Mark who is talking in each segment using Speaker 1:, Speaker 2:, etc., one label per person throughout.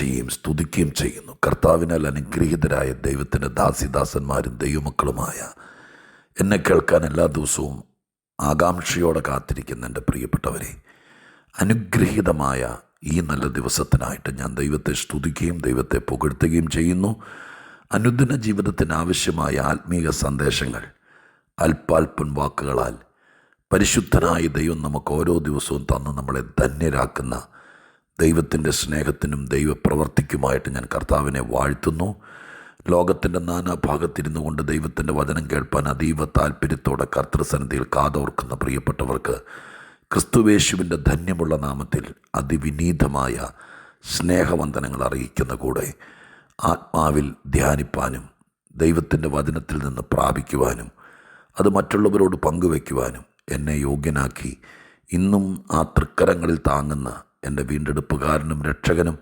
Speaker 1: ചെയ്യുകയും സ്തുതിക്കുകയും ചെയ്യുന്നു. കർത്താവിനാൽ അനുഗ്രഹീതരായ ദൈവത്തിൻ്റെ ദാസിദാസന്മാരും ദൈവമക്കളുമായ എന്നെ കേൾക്കാൻ എല്ലാ ദിവസവും ആകാംക്ഷയോടെ കാത്തിരിക്കുന്ന എൻ്റെ പ്രിയപ്പെട്ടവരെ, അനുഗ്രഹീതമായ ഈ നല്ല ദിവസത്തിനായിട്ട് ഞാൻ ദൈവത്തെ സ്തുതിക്കുകയും ദൈവത്തെ പുകഴ്ത്തുകയും ചെയ്യുന്നു. അനുദിന ജീവിതത്തിന് ആവശ്യമായ ആത്മീയ സന്ദേശങ്ങൾ അല്പാൽപ്പൻ വാക്കുകളാൽ പരിശുദ്ധനായ ദൈവം നമുക്ക് ഓരോ ദിവസവും തന്ന് നമ്മളെ ധന്യരാക്കുന്ന ദൈവത്തിൻ്റെ സ്നേഹത്തിനും ദൈവപ്രവർത്തിക്കുമായിട്ട് ഞാൻ കർത്താവിനെ വാഴ്ത്തുന്നു. ലോകത്തിൻ്റെ നാനാഭാഗത്തിരുന്നു കൊണ്ട് ദൈവത്തിൻ്റെ വചനം കേൾപ്പാൻ അതീവ താല്പര്യത്തോടെ കർത്തൃസന്നിധിയിൽ കാതോർക്കുന്ന പ്രിയപ്പെട്ടവർക്ക് ക്രിസ്തുവേശുവിൻ്റെ ധന്യമുള്ള നാമത്തിൽ അതിവിനീതമായ സ്നേഹവന്ദനങ്ങൾ അറിയിക്കുന്ന കൂടെ ആത്മാവിൽ ധ്യാനിപ്പാനും ദൈവത്തിൻ്റെ വചനത്തിൽ നിന്ന് പ്രാപിക്കുവാനും അത് മറ്റുള്ളവരോട് പങ്കുവയ്ക്കുവാനും എന്നെ യോഗ്യനാക്കി ഇന്നും ആ തൃക്കരങ്ങളിൽ താങ്ങുന്ന എൻ്റെ വീണ്ടെടുപ്പുകാരനും രക്ഷകനും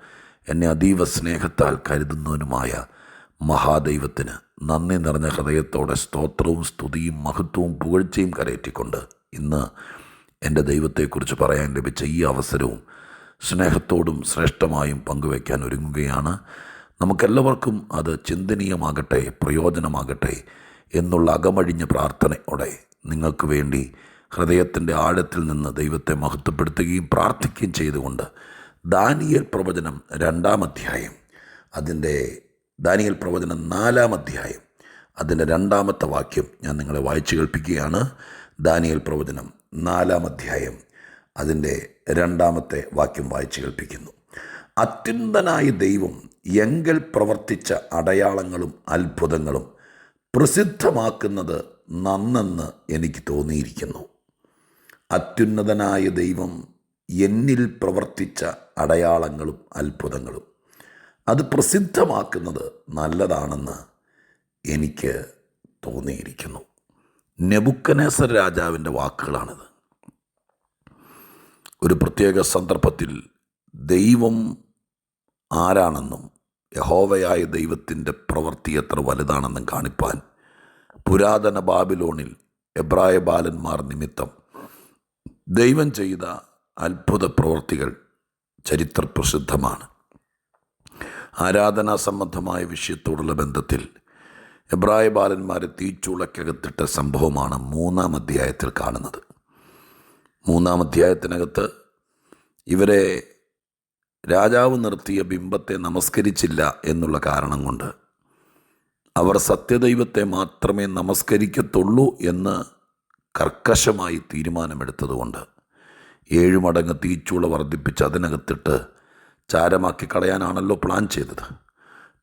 Speaker 1: എന്നെ അതീവ സ്നേഹത്താൽ കരുതുന്നവനുമായ മഹാദൈവത്തിന് നന്ദി നിറഞ്ഞ ഹൃദയത്തോടെ സ്തോത്രവും സ്തുതിയും മഹത്വവും പുകഴ്ചയും കരയറ്റിക്കൊണ്ട് ഇന്ന് എൻ്റെ ദൈവത്തെക്കുറിച്ച് പറയാൻ ലഭിച്ച ഈ അവസരവും സ്നേഹത്തോടും ശ്രേഷ്ഠമായും പങ്കുവയ്ക്കാൻ ഒരുങ്ങുകയാണ്. നമുക്കെല്ലാവർക്കും അത് ചിന്തനീയമാകട്ടെ, പ്രയോജനമാകട്ടെ എന്നുള്ള അകമഴിഞ്ഞ പ്രാർത്ഥനയോടെ നിങ്ങൾക്ക് വേണ്ടി ഹൃദയത്തിൻ്റെ ആഴത്തിൽ നിന്ന് ദൈവത്തെ മഹത്വപ്പെടുത്തുകയും പ്രാർത്ഥിക്കുകയും ചെയ്തുകൊണ്ട് ദാനിയേൽ പ്രവചനം 2-ാം അധ്യായം, ദാനിയേൽ പ്രവചനം 4-ാം അധ്യായം അതിൻ്റെ 2-ാമത്തെ വാക്യം ഞാൻ നിങ്ങളെ വായിച്ചു കേൾപ്പിക്കുകയാണ്. ദാനിയേൽ പ്രവചനം 4-ാം അധ്യായം അതിൻ്റെ 2-ാമത്തെ വാക്യം വായിച്ചു കേൾപ്പിക്കുന്നു. അത്യുന്നതനായ ദൈവം എങ്കൽ പ്രവർത്തിച്ച അടയാളങ്ങളും അത്ഭുതങ്ങളും പ്രസിദ്ധമാക്കുന്നത് നന്നെന്ന് എനിക്ക് തോന്നിയിരിക്കുന്നു. അത്യുന്നതനായ ദൈവം എന്നിൽ പ്രവർത്തിച്ച അടയാളങ്ങളും അത്ഭുതങ്ങളും അത് പ്രസിദ്ധമാക്കുന്നത് നല്ലതാണെന്ന് എനിക്ക് തോന്നിയിരിക്കുന്നു. നെബൂഖദ്നേസർ രാജാവിൻ്റെ വാക്കുകളാണിത്. ഒരു പ്രത്യേക സന്ദർഭത്തിൽ ദൈവം ആരാണെന്നും യഹോവയായ ദൈവത്തിൻ്റെ പ്രവൃത്തി എത്ര വലുതാണെന്നും കാണിപ്പാൻ പുരാതന ബാബിലോണിൽ എബ്രായ ബാലന്മാർ നിമിത്തം ദൈവം ചെയ്ത അത്ഭുത പ്രവൃത്തികൾ ചരിത്രപ്രസിദ്ധമാണ്. ആരാധനാ സംബന്ധമായ വിഷയത്തോടുള്ള ബന്ധത്തിൽ എബ്രായ ബാലന്മാരെ തീച്ചൂളക്കകത്തിട്ട സംഭവമാണ് 3-ാം അധ്യായത്തിൽ കാണുന്നത്. 3-ാം അധ്യായത്തിനകത്ത് ഇവരെ രാജാവ് നിർത്തിയ ബിംബത്തെ നമസ്കരിച്ചില്ല എന്നുള്ള കാരണം കൊണ്ട് അവർ സത്യദൈവത്തെ മാത്രമേ നമസ്കരിക്കത്തുള്ളൂ എന്ന് കർക്കശമായി തീരുമാനമെടുത്തതുകൊണ്ട് 7 മടങ്ങ് തീച്ചൂള വർദ്ധിപ്പിച്ച് അതിനകത്തിട്ട് ചാരമാക്കി കളയാനാണല്ലോ പ്ലാൻ ചെയ്തത്.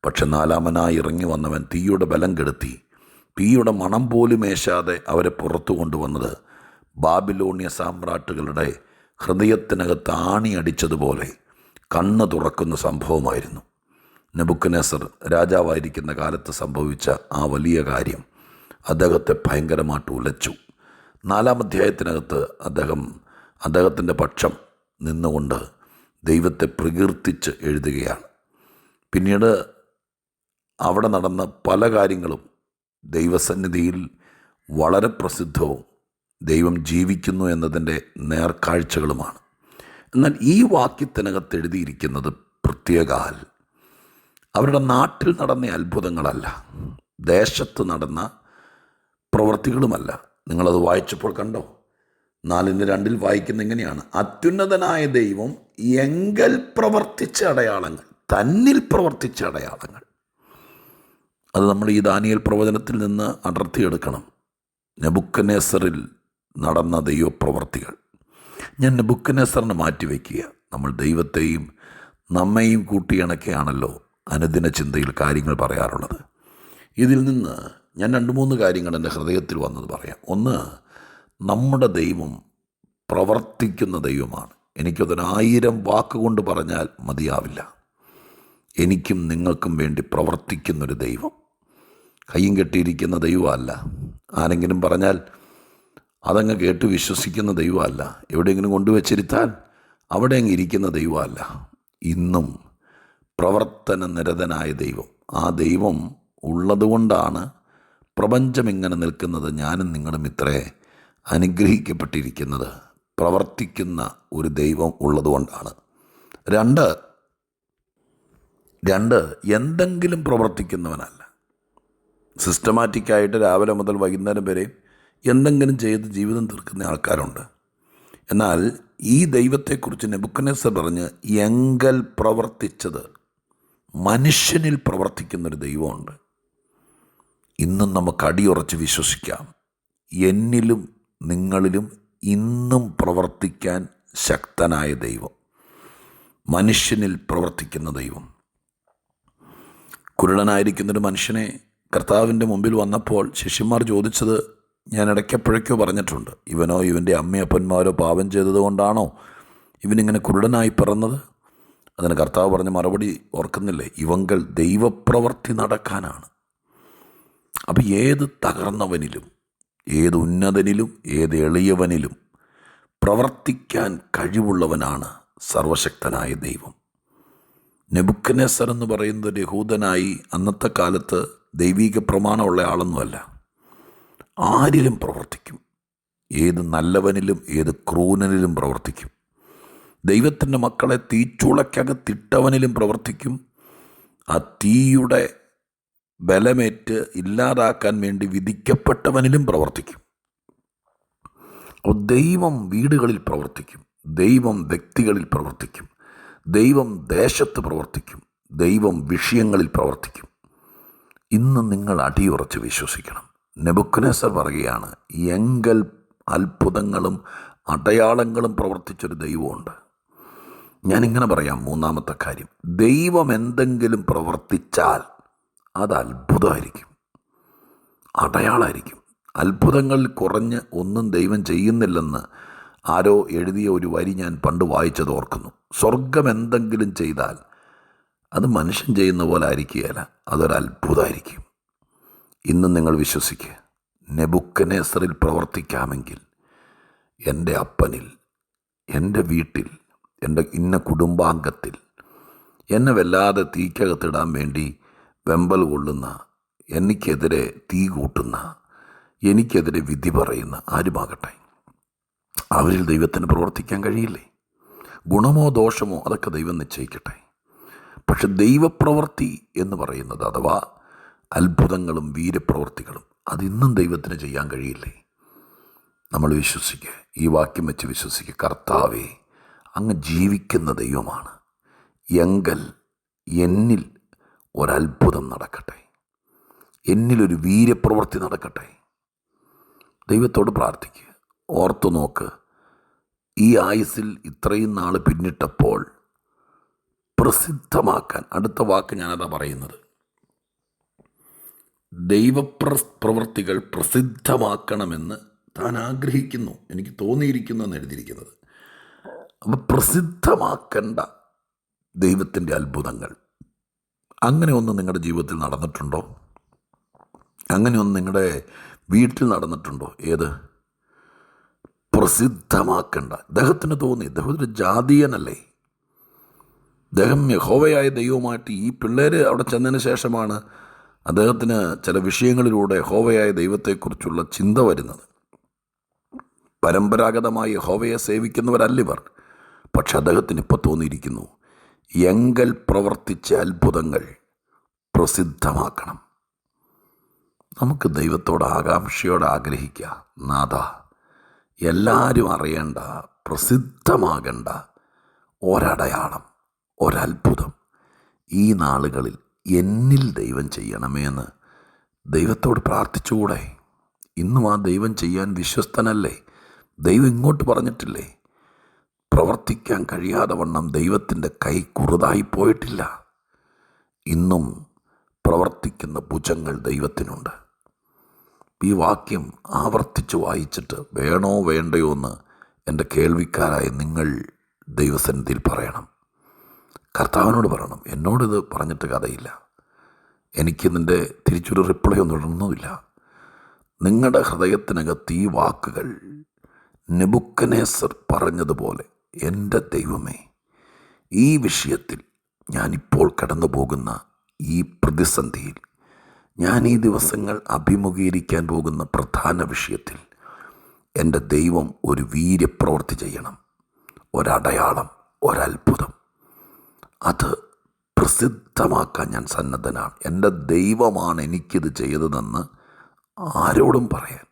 Speaker 1: പക്ഷെ 4-മനായി ഇറങ്ങി വന്നവൻ തീയുടെ ബലം കെടുത്തി തീയുടെ മണം പോലും ഏശാതെ അവരെ പുറത്തു കൊണ്ടുവന്നത് ബാബിലോണിയ സാമ്രാട്ടുകളുടെ ഹൃദയത്തിനകത്ത് ആണി അടിച്ചതുപോലെ കണ്ണ് തുറക്കുന്ന സംഭവമായിരുന്നു. നെബൂഖദ്നേസർ രാജാവായിരിക്കുന്ന കാലത്ത് സംഭവിച്ച ആ വലിയ കാര്യം അദ്ദേഹത്തെ ഭയങ്കരമായിട്ട് ഉലച്ചു. 4-ാം അധ്യായത്തിനകത്ത് അദ്ദേഹത്തിൻ്റെ പക്ഷം നിന്നുകൊണ്ട് ദൈവത്തെ പ്രകീർത്തിച്ച് എഴുതുകയാണ്. പിന്നീട് അവിടെ നടന്ന പല കാര്യങ്ങളും ദൈവസന്നിധിയിൽ വളരെ പ്രസിദ്ധവും ദൈവം ജീവിക്കുന്നു എന്നതിൻ്റെ നേർക്കാഴ്ചകളുമാണ്. എന്നാൽ ഈ വാക്യത്തിനകത്ത് എഴുതിയിരിക്കുന്നത് പ്രത്യേകാൽ അവരുടെ നാട്ടിൽ നടന്ന അത്ഭുതങ്ങളല്ല, ദേശത്ത് നടന്ന പ്രവൃത്തികളുമല്ല. നിങ്ങളത് വായിച്ചപ്പോൾ കണ്ടോ? 4:2 വായിക്കുന്ന ഇങ്ങനെയാണ്: അത്യുന്നതനായ ദൈവം എങ്കൽ പ്രവർത്തിച്ച അടയാളങ്ങൾ, തന്നിൽ പ്രവർത്തിച്ച അടയാളങ്ങൾ. അത് നമ്മൾ ഈ ദാനിയേൽ പ്രവചനത്തിൽ നിന്ന് അടർത്തിയെടുക്കണം. നെബൂഖദ്നേസറിൽ നടന്ന ദൈവപ്രവർത്തികൾ. ഞാൻ നെബൂഖദ്നേസറിനെ മാറ്റിവെക്കുക. നമ്മൾ ദൈവത്തെയും നമ്മെയും കൂട്ടിയിണക്കെയാണല്ലോ അനുദിന ചിന്തയിൽ കാര്യങ്ങൾ പറയാറുള്ളത്. ഇതിൽ നിന്ന് ഞാൻ 2-3 കാര്യങ്ങൾ എൻ്റെ ഹൃദയത്തിൽ വന്നത് പറയാം. ഒന്ന്, നമ്മുടെ ദൈവം പ്രവർത്തിക്കുന്ന ദൈവമാണ്. എനിക്കതൊരു 1000 വാക്കുകൊണ്ട് പറഞ്ഞാൽ മതിയാവില്ല. എനിക്കും നിങ്ങൾക്കും വേണ്ടി പ്രവർത്തിക്കുന്നൊരു ദൈവം, കയ്യും കെട്ടിയിരിക്കുന്ന ദൈവമല്ല. ആരെങ്കിലും പറഞ്ഞാൽ അതങ്ങ് കേട്ട് വിശ്വസിക്കുന്ന ദൈവമല്ല. എവിടെയെങ്കിലും കൊണ്ടുവച്ചിരുത്താൽ അവിടെ അങ്ങ് ഇരിക്കുന്ന ദൈവമല്ല. ഇന്നും പ്രവർത്തന നിരതനായ ദൈവം. ആ ദൈവം ഉള്ളതുകൊണ്ടാണ് പ്രപഞ്ചം ഇങ്ങനെ നിൽക്കുന്നത്. ഞാനും നിങ്ങളും ഇത്രേ അനുഗ്രഹിക്കപ്പെട്ടിരിക്കുന്നത് പ്രവർത്തിക്കുന്ന ഒരു ദൈവം ഉള്ളതുകൊണ്ടാണ്. 2, 2, എന്തെങ്കിലും പ്രവർത്തിക്കുന്നവനല്ല. സിസ്റ്റമാറ്റിക്കായിട്ട് രാവിലെ മുതൽ വൈകുന്നേരം വരെ എന്തെങ്കിലും ചെയ്ത് ജീവിതം തീർക്കുന്ന ആൾക്കാരുണ്ട്. എന്നാൽ ഈ ദൈവത്തെക്കുറിച്ച് നെബൂഖദ്നേസർ പറഞ്ഞ് എങ്കൽ പ്രവർത്തിച്ചത്, മനുഷ്യനിൽ പ്രവർത്തിക്കുന്നൊരു ദൈവമുണ്ട്. ഇന്നും നമുക്ക് അടിയുറച്ച് വിശ്വസിക്കാം, എന്നിലും നിങ്ങളിലും ഇന്നും പ്രവർത്തിക്കാൻ ശക്തനായ ദൈവം, മനുഷ്യനിൽ പ്രവർത്തിക്കുന്ന ദൈവം. കുരുടനായിരിക്കുന്നൊരു മനുഷ്യനെ കർത്താവിൻ്റെ മുമ്പിൽ വന്നപ്പോൾ ശിഷ്യന്മാർ ചോദിച്ചത് ഞാൻ ഇടയ്ക്കെപ്പോഴേക്കോ പറഞ്ഞിട്ടുണ്ട്, ഇവനോ ഇവൻ്റെ അമ്മയപ്പന്മാരോ പാപം ചെയ്തതുകൊണ്ടാണോ ഇവനിങ്ങനെ കുരുടനായി പിറന്നത്? അതിന് കർത്താവ് പറഞ്ഞ മറുപടി ഓർക്കുന്നില്ലേ? ഇവങ്കൽ ദൈവപ്രവർത്തി നടക്കാനാണ്. അപ്പം ഏത് തകർന്നവനിലും, ഏത് ഉന്നതനിലും, ഏത് എളിയവനിലും പ്രവർത്തിക്കാൻ കഴിവുള്ളവനാണ് സർവശക്തനായ ദൈവം. നെബൂഖദ്നേസർ എന്ന് പറയുന്നത് യഹൂദനായി അന്നത്തെ കാലത്ത് ദൈവിക പ്രമാണമുള്ള ആളൊന്നുമല്ല. ആരിലും പ്രവർത്തിക്കും, ഏത് നല്ലവനിലും ഏത് ക്രൂരനിലും പ്രവർത്തിക്കും. ദൈവത്തിൻ്റെ മക്കളെ തീച്ചൂളയ്ക്കകത്തിട്ടവനിലും പ്രവർത്തിക്കും. ആ തീയുടെ ബലമേറ്റ് ഇല്ലാതാക്കാൻ വേണ്ടി വിധിക്കപ്പെട്ടവനിലും പ്രവർത്തിക്കും. അപ്പോൾ ദൈവം വീടുകളിൽ പ്രവർത്തിക്കും, ദൈവം വ്യക്തികളിൽ പ്രവർത്തിക്കും, ദൈവം ദേശത്ത് പ്രവർത്തിക്കും, ദൈവം വിഷയങ്ങളിൽ പ്രവർത്തിക്കും. ഇന്ന് നിങ്ങൾ അടിയുറച്ച് വിശ്വസിക്കണം. നെബൂഖദ്നേസർ പറയുകയാണ്, എങ്കൽ അത്ഭുതങ്ങളും അടയാളങ്ങളും പ്രവർത്തിച്ചൊരു ദൈവമുണ്ട്. ഞാനിങ്ങനെ പറയാം. 3-ാമത്തെ കാര്യം, ദൈവം എന്തെങ്കിലും പ്രവർത്തിച്ചാൽ അത് അത്ഭുതമായിരിക്കും, അടയാളമായിരിക്കും. അത്ഭുതങ്ങളിൽ കുറഞ്ഞ് ഒന്നും ദൈവം ചെയ്യുന്നില്ലെന്ന് ആരോ എഴുതിയ ഒരു വരി ഞാൻ പണ്ട് വായിച്ചത് ഓർക്കുന്നു. സ്വർഗം എന്തെങ്കിലും ചെയ്താൽ അത് മനുഷ്യൻ ചെയ്യുന്ന പോലെ ആയിരിക്കുകയില്ല, അതൊരത്ഭുതമായിരിക്കും. ഇന്നും നിങ്ങൾ വിശ്വസിക്കുക, നെബൂഖദ്നേസറിൽ പ്രവർത്തിക്കാമെങ്കിൽ എൻ്റെ അപ്പനിൽ, എൻ്റെ വീട്ടിൽ, എൻ്റെ ഇന്ന കുടുംബാംഗത്തിൽ എന്നെ വല്ലാതെ തീക്കകത്തിടാൻ വേണ്ടി വെമ്പൽ കൊള്ളുന്ന, എനിക്കെതിരെ തീ കൂട്ടുന്ന, എനിക്കെതിരെ വിധി പറയുന്ന ആരുമാകട്ടെ, അവരിൽ ദൈവത്തിന് പ്രവർത്തിക്കാൻ കഴിയില്ലേ? ഗുണമോ ദോഷമോ അതൊക്കെ ദൈവം നിശ്ചയിക്കട്ടെ. പക്ഷെ ദൈവപ്രവൃത്തി എന്ന് പറയുന്നത്, അഥവാ അത്ഭുതങ്ങളും വീരപ്രവൃത്തികളും, അതിന്നും ദൈവത്തിന് ചെയ്യാൻ കഴിയില്ലേ? നമ്മൾ വിശ്വസിക്കുക, ഈ വാക്യം വെച്ച് വിശ്വസിക്കുക. കർത്താവേ, അങ്ങ് ജീവിക്കുന്ന ദൈവമാണ്. എങ്കൽ എന്നിൽ ഒരത്ഭുതം നടക്കട്ടെ, എന്നിലൊരു വീരപ്രവൃത്തി നടക്കട്ടെ. ദൈവത്തോട് പ്രാർത്ഥിക്കുക. ഓർത്തു നോക്ക്, ഈ ആയുസ്സിൽ ഇത്രയും നാൾ പിന്നിട്ടപ്പോൾ പ്രസിദ്ധമാക്കാൻ, അടുത്ത വാക്ക് ഞാനതാ പറയുന്നത്, ദൈവപ്രവൃത്തികൾ പ്രസിദ്ധമാക്കണമെന്ന് താൻ ആഗ്രഹിക്കുന്നു, എനിക്ക് തോന്നിയിരിക്കുന്നു എന്ന് എഴുതിയിരിക്കുന്നത്. അപ്പം പ്രസിദ്ധമാക്കേണ്ട ദൈവത്തിൻ്റെ അത്ഭുതങ്ങൾ, അങ്ങനെ ഒന്ന് നിങ്ങളുടെ ജീവിതത്തിൽ നടന്നിട്ടുണ്ടോ? അങ്ങനെ ഒന്ന് നിങ്ങളുടെ വീട്ടിൽ നടന്നിട്ടുണ്ടോ? ഏത്? പ്രസിദ്ധമാക്കേണ്ട. അദ്ദേഹത്തിന് തോന്നി, അദ്ദേഹം ഒരു ജാതീയനല്ലേ, അദ്ദേഹം യഹോവയായ ദൈവമായിട്ട്. ഈ പിള്ളേർ അവിടെ ചെന്നതിന് ശേഷമാണ് അദ്ദേഹത്തിന് ചില വിഷയങ്ങളിലൂടെ യഹോവയായ ദൈവത്തെക്കുറിച്ചുള്ള ചിന്ത വരുന്നത്. പരമ്പരാഗതമായി യഹോവയെ സേവിക്കുന്നവരല്ലിവർ. പക്ഷെ അദ്ദേഹത്തിന് ഇപ്പോൾ തോന്നിയിരിക്കുന്നു, എങ്കൽ പ്രവർത്തിച്ച അത്ഭുതങ്ങൾ പ്രസിദ്ധമാക്കണം. നമുക്ക് ദൈവത്തോട് ആകാംക്ഷയോടെ ആഗ്രഹിക്കുക, നാഥ, എല്ലാവരും അറിയേണ്ട, പ്രസിദ്ധമാകേണ്ട ഒരടയാളം, ഒരത്ഭുതം ഈ നാളുകളിൽ എന്നിൽ ദൈവം ചെയ്യണമേ എന്ന് ദൈവത്തോട് പ്രാർത്ഥിച്ചുകൂടെ? ഇന്നും ആ ദൈവം ചെയ്യാൻ വിശ്വസ്തനല്ലേ? ദൈവം ഇങ്ങോട്ട് പറഞ്ഞിട്ടില്ലേ? പ്രവർത്തിക്കാൻ കഴിയാതെ വണ്ണം ദൈവത്തിൻ്റെ കൈ കുറുതായി പോയിട്ടില്ല. ഇന്നും പ്രവർത്തിക്കുന്ന ഭുജങ്ങൾ ദൈവത്തിനുണ്ട്. ഈ വാക്യം ആവർത്തിച്ച് വായിച്ചിട്ട് വേണോ വേണ്ടയോ എന്ന് എൻ്റെ കേൾവിക്കാരായ നിങ്ങൾ ദൈവസന്നിധിയിൽ പറയണം. കർത്താവിനോട് പറയണം, എന്നോടിത് പറഞ്ഞിട്ട് കഥയില്ല, എനിക്കിതിൻ്റെ തിരിച്ചൊരു റിപ്ലൈ ഒന്നുമില്ല. നിങ്ങളുടെ ഹൃദയത്തിനകത്ത് ഈ വാക്കുകൾ നെബൂഖദ്നേസർ പറഞ്ഞതുപോലെ, എൻ്റെ ദൈവമേ, ഈ വിഷയത്തിൽ ഞാനിപ്പോൾ കടന്നു പോകുന്ന ഈ പ്രതിസന്ധിയിൽ, ഞാൻ ഈ ദിവസങ്ങൾ അഭിമുഖീകരിക്കാൻ പോകുന്ന പ്രധാന വിഷയത്തിൽ എൻ്റെ ദൈവം ഒരു വീര്യപ്രവൃത്തി ചെയ്യണം, ഒരടയാളം, ഒരത്ഭുതം. അത് പ്രസിദ്ധമാക്കാൻ ഞാൻ സന്നദ്ധനാണ്. എൻ്റെ ദൈവമാണ് എനിക്കിത് ചെയ്തതെന്ന് ആരോടും പറയാൻ.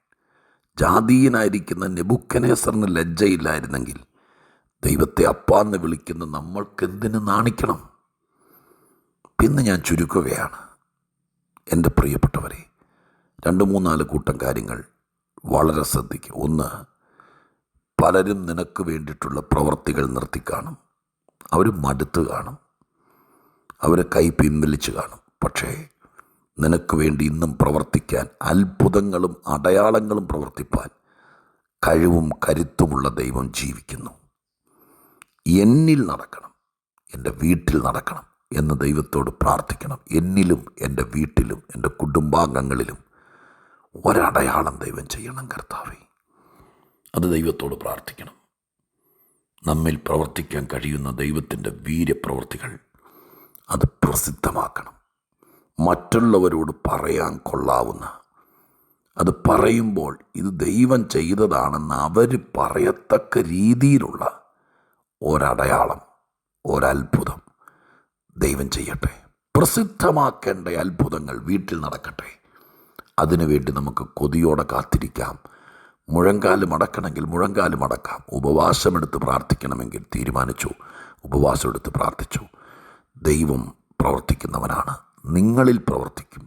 Speaker 1: ജാതീയനായിരിക്കുന്ന നെബൂഖദ്നേസറിന് ലജ്ജയില്ലായിരുന്നെങ്കിൽ ദൈവത്തെ അപ്പാന്ന് വിളിക്കുന്ന നമ്മൾക്കെന്തിന് നാണിക്കണം? പിന്നെ ഞാൻ ചുരുക്കുകയാണ്. എൻ്റെ പ്രിയപ്പെട്ടവരെ, 2-3-4 കൂട്ടം കാര്യങ്ങൾ വളരെ ശ്രദ്ധിക്കുക. ഒന്ന്, പലരും നിനക്ക് വേണ്ടിയിട്ടുള്ള പ്രവർത്തികൾ നിർത്തിക്കാണും. അവർ മടുത്ത് കാണും, അവർ കൈ പിൻവലിച്ച് കാണും. പക്ഷേ നിനക്ക് വേണ്ടി ഇന്നും പ്രവർത്തിക്കാൻ, അത്ഭുതങ്ങളും അടയാളങ്ങളും പ്രവർത്തിപ്പാൻ കഴിവും കരുത്തുമുള്ള ദൈവം ജീവിക്കുന്നു. എന്നിൽ നടക്കണം, എൻ്റെ വീട്ടിൽ നടക്കണം എന്ന് ദൈവത്തോട് പ്രാർത്ഥിക്കണം. എന്നിലും എൻ്റെ വീട്ടിലും എൻ്റെ കുടുംബാംഗങ്ങളിലും ഒരടയാളം ദൈവം ചെയ്യണം കർത്താവേ. അത് ദൈവത്തോട് പ്രാർത്ഥിക്കണം. നമ്മിൽ പ്രവർത്തിക്കാൻ കഴിയുന്ന ദൈവത്തിൻ്റെ വീര്യപ്രവർത്തികൾ അത് പ്രസിദ്ധമാക്കണം. മറ്റുള്ളവരോട് പറയാൻ കൊള്ളാവുന്ന, അത് പറയുമ്പോൾ ഇത് ദൈവം ചെയ്തതാണെന്ന് അവർ പറയത്തക്ക രീതിയിലുള്ള ഒരടയാളം, ഒരത്ഭുതം ദൈവം ചെയ്യട്ടെ. പ്രസിദ്ധമാക്കേണ്ട അത്ഭുതങ്ങൾ വീട്ടിൽ നടക്കട്ടെ. അതിനുവേണ്ടി നമുക്ക് കൊതിയോടെ കാത്തിരിക്കാം. മുഴങ്കാലും അടക്കണമെങ്കിൽ മുഴങ്കാലും അടക്കാം. ഉപവാസമെടുത്ത് പ്രാർത്ഥിക്കണമെങ്കിൽ തീരുമാനിച്ചു, ഉപവാസമെടുത്ത് പ്രാർത്ഥിച്ചു. ദൈവം പ്രവർത്തിക്കുന്നവനാണ്, നിങ്ങളിൽ പ്രവർത്തിക്കും.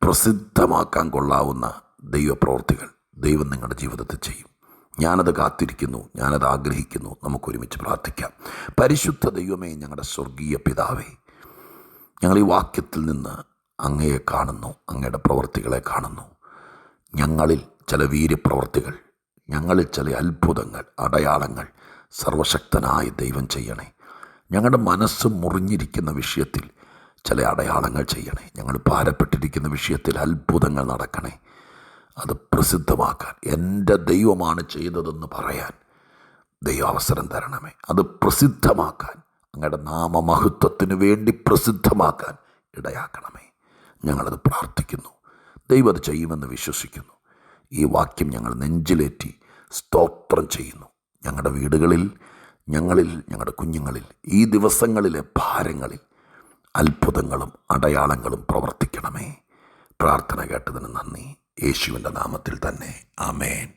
Speaker 1: പ്രസിദ്ധമാക്കാൻ കൊള്ളാവുന്ന ദൈവപ്രവർത്തികൾ ദൈവം നിങ്ങളുടെ ജീവിതത്തിൽ ചെയ്യും. ഞാനത് കാത്തിരിക്കുന്നു, ഞാനത് ആഗ്രഹിക്കുന്നു. നമുക്കൊരുമിച്ച് പ്രാർത്ഥിക്കാം. പരിശുദ്ധ ദൈവമേ, ഞങ്ങളുടെ സ്വർഗീയ പിതാവേ, ഞങ്ങൾ ഈ വാക്യത്തിൽ നിന്ന് അങ്ങയെ കാണുന്നു, അങ്ങയുടെ പ്രവർത്തികളെ കാണുന്നു. ഞങ്ങളിൽ ചില വീര്യപ്രവർത്തികൾ, ഞങ്ങളിൽ ചില അത്ഭുതങ്ങൾ, അടയാളങ്ങൾ സർവശക്തനായ ദൈവം ചെയ്യണേ. ഞങ്ങളുടെ മനസ്സ് മുറിഞ്ഞിരിക്കുന്ന വിഷയത്തിൽ ചില അടയാളങ്ങൾ ചെയ്യണേ. ഞങ്ങൾ ഭാരപ്പെട്ടിരിക്കുന്ന വിഷയത്തിൽ അത്ഭുതങ്ങൾ നടക്കണേ. അത് പ്രസിദ്ധമാക്കാൻ, എൻ്റെ ദൈവമാണ് ചെയ്തതെന്ന് പറയാൻ ദൈവം അവസരം തരണമേ. അത് പ്രസിദ്ധമാക്കാൻ, അങ്ങയുടെ നാമമഹത്വത്തിന് വേണ്ടി പ്രസിദ്ധമാക്കാൻ ഇടയാക്കണമേ. ഞങ്ങളത് പ്രാർത്ഥിക്കുന്നു. ദൈവം അത് ചെയ്യുമെന്ന് വിശ്വസിക്കുന്നു. ഈ വാക്യം ഞങ്ങൾ നെഞ്ചിലേറ്റി സ്തോത്രം ചെയ്യുന്നു. ഞങ്ങളുടെ വീടുകളിൽ, ഞങ്ങളുടെ കുഞ്ഞുങ്ങളിൽ ഈ ദിവസങ്ങളിലെ ഭാരങ്ങളിൽ അത്ഭുതങ്ങളും അടയാളങ്ങളും പ്രവർത്തിക്കണമേ. പ്രാർത്ഥന കേട്ടതിന് നന്ദി. യേശുവിൻ്റെ നാമത്തിൽ തന്നെ, ആമേൻ.